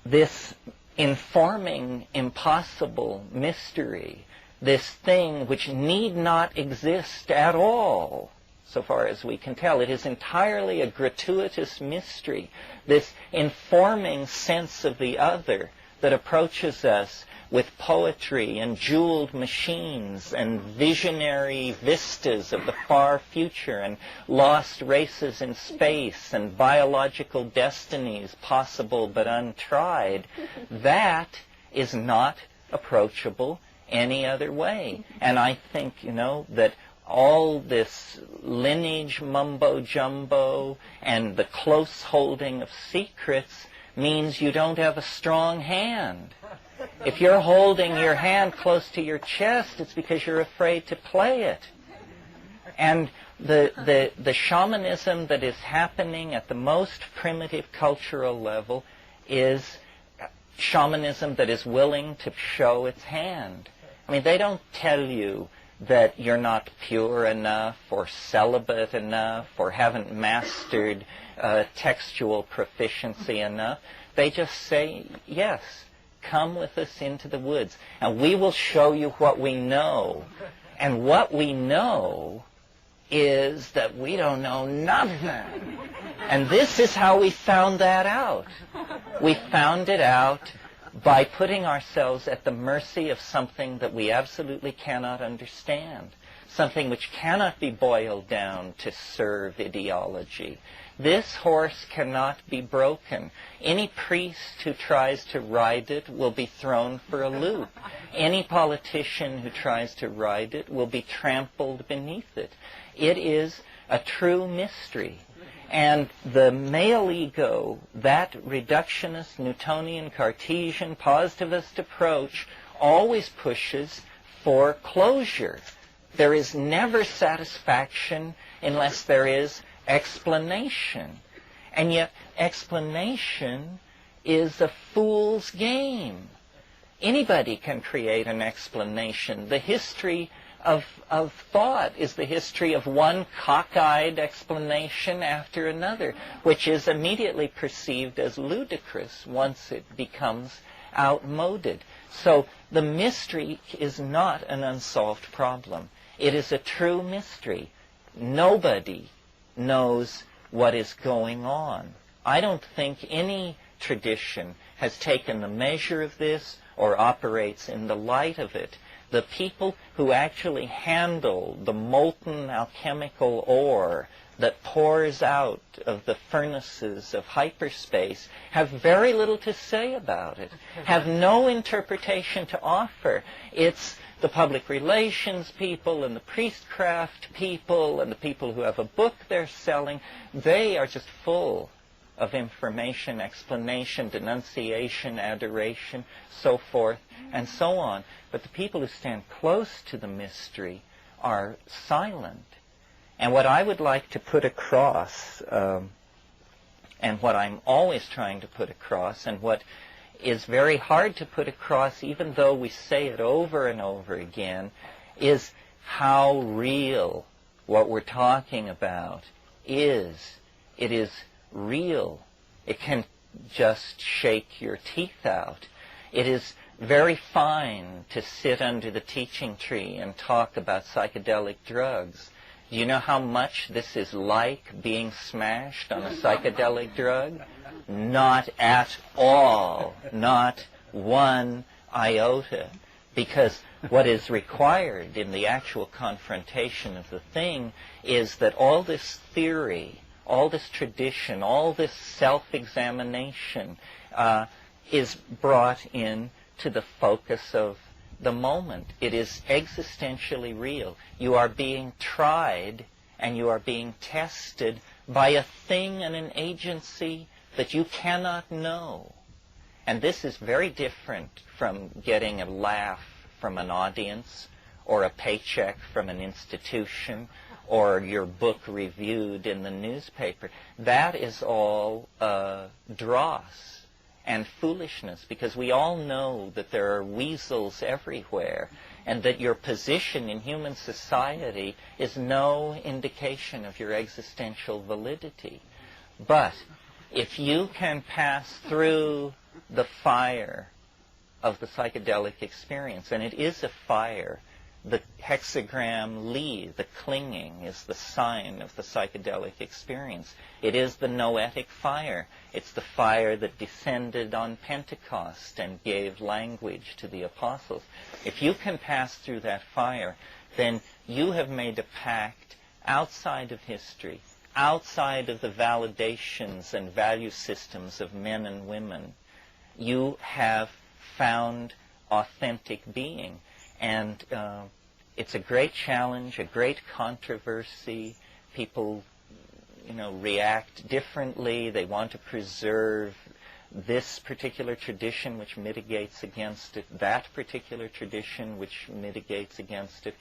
this informing impossible mystery, this thing which need not exist at all, so far as we can tell. It is entirely a gratuitous mystery, this informing sense of the other that approaches us with poetry and jeweled machines and visionary vistas of the far future and lost races in space and biological destinies possible but untried. That is not approachable any other way. And I think, that all this lineage mumbo-jumbo and the close holding of secrets means you don't have a strong hand. If you're holding your hand close to your chest, it's because you're afraid to play it. And the shamanism that is happening at the most primitive cultural level is shamanism that is willing to show its hand. I mean, they don't tell you that you're not pure enough or celibate enough or haven't mastered textual proficiency enough. They just say, yes, come with us into the woods, and we will show you what we know. And what we know is that we don't know nothing. And this is how we found that out. We found it out by putting ourselves at the mercy of something that we absolutely cannot understand, something which cannot be boiled down to serve ideology. This horse cannot be broken. Any priest who tries to ride it will be thrown for a loop. Any politician who tries to ride it will be trampled beneath it. It is a true mystery. And the male ego, that reductionist, Newtonian, Cartesian, positivist approach, always pushes for closure. There is never satisfaction unless there is explanation. And yet explanation is a fool's game. Anybody can create an explanation. The history of thought is the history of one cockeyed explanation after another, which is immediately perceived as ludicrous once it becomes outmoded. So the mystery is not an unsolved problem. It is a true mystery. Nobody knows what is going on. I don't think any tradition has taken the measure of this or operates in the light of it. The people who actually handle the molten alchemical ore that pours out of the furnaces of hyperspace have very little to say about it, have no interpretation to offer. It's the public relations people and the priestcraft people and the people who have a book they're selling. They are just full of information, explanation, denunciation, adoration, so forth and so on. But the people who stand close to the mystery are silent. And what I would like to put across, and what I'm always trying to put across, and what is very hard to put across even though we say it over and over again, is how real what we're talking about is. It is real. It can just shake your teeth out. It is very fine to sit under the teaching tree and talk about psychedelic drugs. Do you know how much this is like being smashed on a psychedelic drug? Not at all. Not one iota. Because what is required in the actual confrontation of the thing is that all this theory, all this tradition, all this self-examination is brought in to the focus of the moment. It is existentially real. You are being tried and you are being tested by a thing and an agency that you cannot know. And this is very different from getting a laugh from an audience or a paycheck from an institution or your book reviewed in the newspaper. That is all dross and foolishness, because we all know that there are weasels everywhere and that your position in human society is no indication of your existential validity. But If you can pass through the fire of the psychedelic experience, and it is a fire, the hexagram Li, the clinging, is the sign of the psychedelic experience. It is the noetic fire. It's the fire that descended on Pentecost and gave language to the apostles. If you can pass through that fire, then you have made a pact outside of history, outside of the validations and value systems of men and women. You have found authentic being. And it's a great challenge, a great controversy. People, react differently. They want to preserve this particular tradition which mitigates against it, that particular tradition which mitigates against it.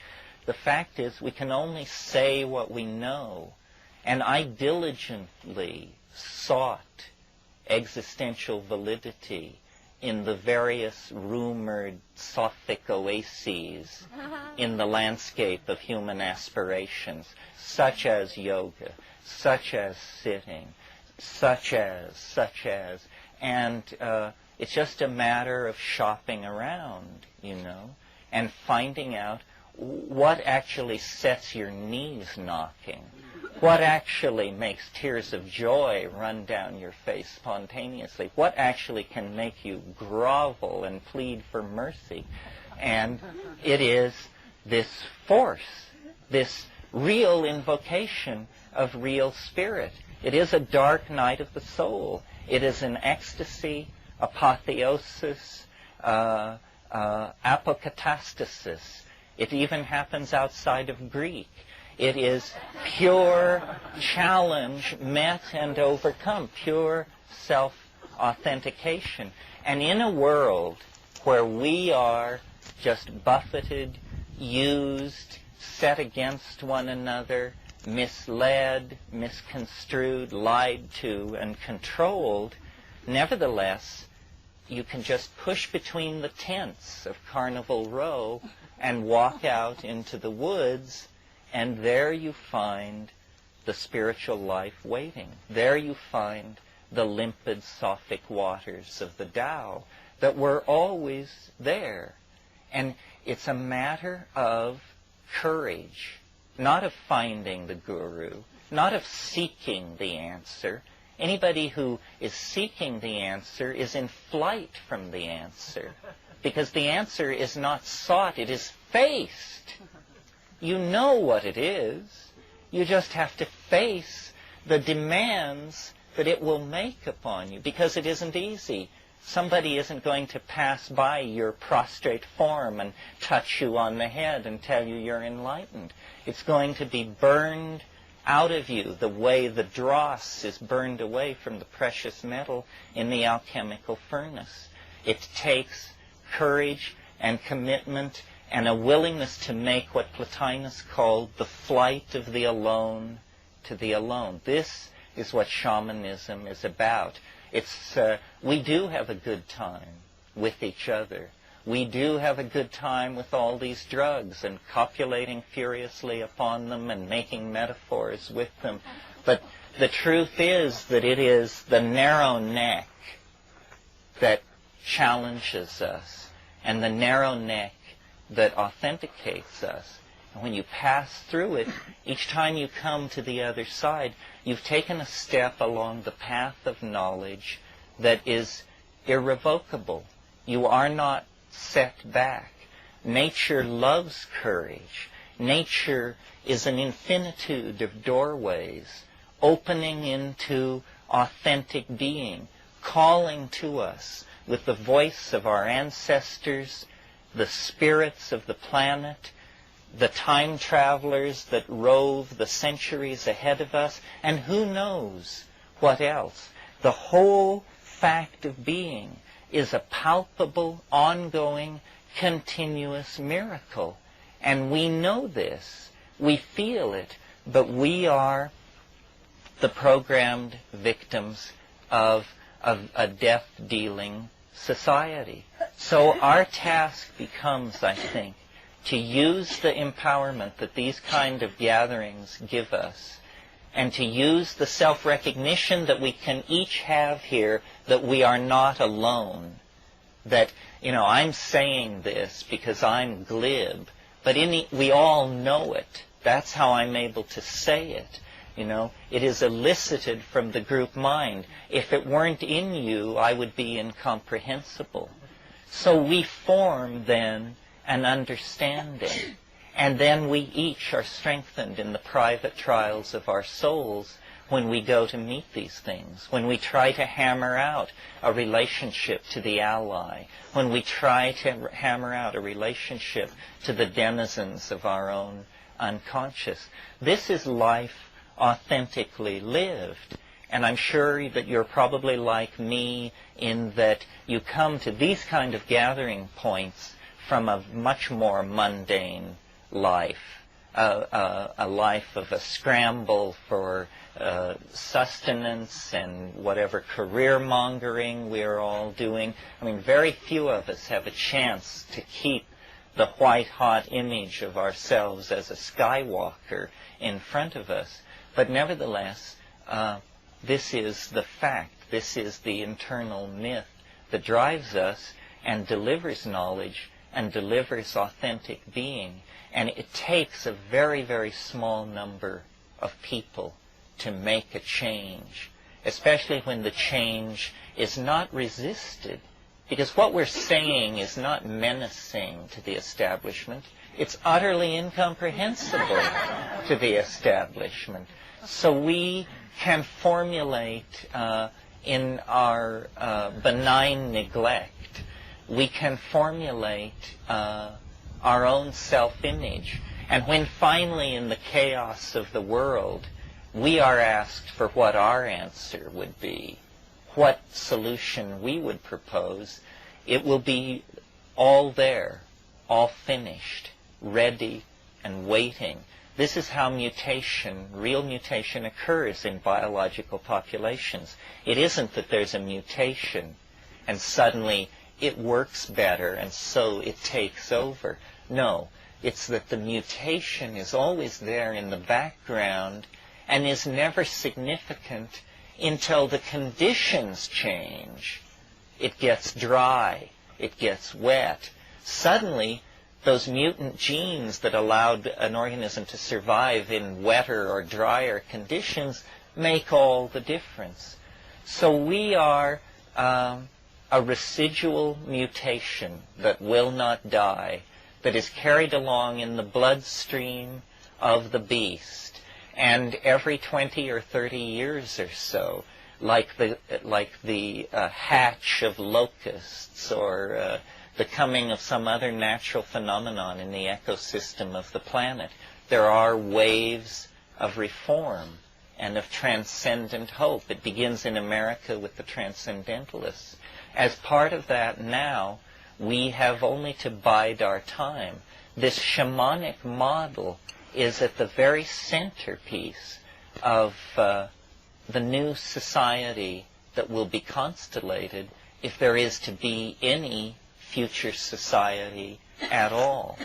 The fact is, we can only say what we know. And I diligently sought existential validity in the various rumored Sophic oases in the landscape of human aspirations, such as yoga, such as sitting, such as, and it's just a matter of shopping around, and finding out what actually sets your knees knocking, what actually makes tears of joy run down your face spontaneously, what actually can make you grovel and plead for mercy. And it is this force, this real invocation of real spirit. It is a dark night of the soul. It is an ecstasy, apotheosis, apokatastasis. It even happens outside of Greek. It is pure challenge met and overcome, pure self-authentication. And in a world where we are just buffeted, used, set against one another, misled, misconstrued, lied to, and controlled, nevertheless, you can just push between the tents of Carnival Row and walk out into the woods, and there you find the spiritual life waiting. There you find the limpid Sophic waters of the Tao that were always there. And it's a matter of courage, not of finding the guru, not of seeking the answer. Anybody who is seeking the answer is in flight from the answer, because the answer is not sought, it is faced. You know what it is. You just have to face the demands that it will make upon you, because it isn't easy. Somebody isn't going to pass by your prostrate form and touch you on the head and tell you you're enlightened. It's going to be burned out of you the way the dross is burned away from the precious metal in the alchemical furnace. It takes courage and commitment and a willingness to make what Plotinus called the flight of the alone to the alone. This is what shamanism is about. We do have a good time with each other. We do have a good time with all these drugs and copulating furiously upon them and making metaphors with them. But the truth is that it is the narrow neck that challenges us, and the narrow neck that authenticates us. And when you pass through it, each time you come to the other side, you've taken a step along the path of knowledge that is irrevocable. You are not set back. Nature loves courage. Nature is an infinitude of doorways, opening into authentic being, calling to us with the voice of our ancestors, the spirits of the planet, the time travelers that rove the centuries ahead of us, and who knows what else. The whole fact of being is a palpable, ongoing, continuous miracle. And we know this. We feel it. But we are the programmed victims of a death-dealing society. So our task becomes, I think, to use the empowerment that these kind of gatherings give us and to use the self-recognition that we can each have here, that we are not alone. That, I'm saying this because I'm glib, but we all know it. That's how I'm able to say it. It is elicited from the group mind. If it weren't in you, I would be incomprehensible. So we form then an understanding. And then we each are strengthened in the private trials of our souls when we go to meet these things, when we try to hammer out a relationship to the ally, when we try to hammer out a relationship to the denizens of our own unconscious. This is life authentically lived. And I'm sure that you're probably like me in that you come to these kind of gathering points from a much more mundane life, a life of a scramble for sustenance and whatever career mongering we're all doing. I mean, very few of us have a chance to keep the white-hot image of ourselves as a skywalker in front of us. But nevertheless, this is the fact. This is the internal myth that drives us and delivers knowledge and delivers authentic being. And it takes a very, very small number of people to make a change, especially when the change is not resisted. Because what we're saying is not menacing to the establishment. It's utterly incomprehensible to the establishment. So we can formulate in our benign neglect, we can formulate our own self-image. And when finally in the chaos of the world, we are asked for what our answer would be, what solution we would propose, it will be all there, all finished, ready and waiting. This is how mutation, real mutation, occurs in biological populations. It isn't that there's a mutation and suddenly it works better and so it takes over. No, it's that the mutation is always there in the background and is never significant until the conditions change. It gets dry, it gets wet. Suddenly, those mutant genes that allowed an organism to survive in wetter or drier conditions make all the difference. So we are a residual mutation that will not die, that is carried along in the bloodstream of the beast. And every 20 or 30 years or so, like the hatch of locusts or the coming of some other natural phenomenon in the ecosystem of the planet, there are waves of reform and of transcendent hope. It begins in America with the transcendentalists. As part of that now, we have only to bide our time. This shamanic model is at the very centerpiece of the new society that will be constellated if there is to be any future society at all.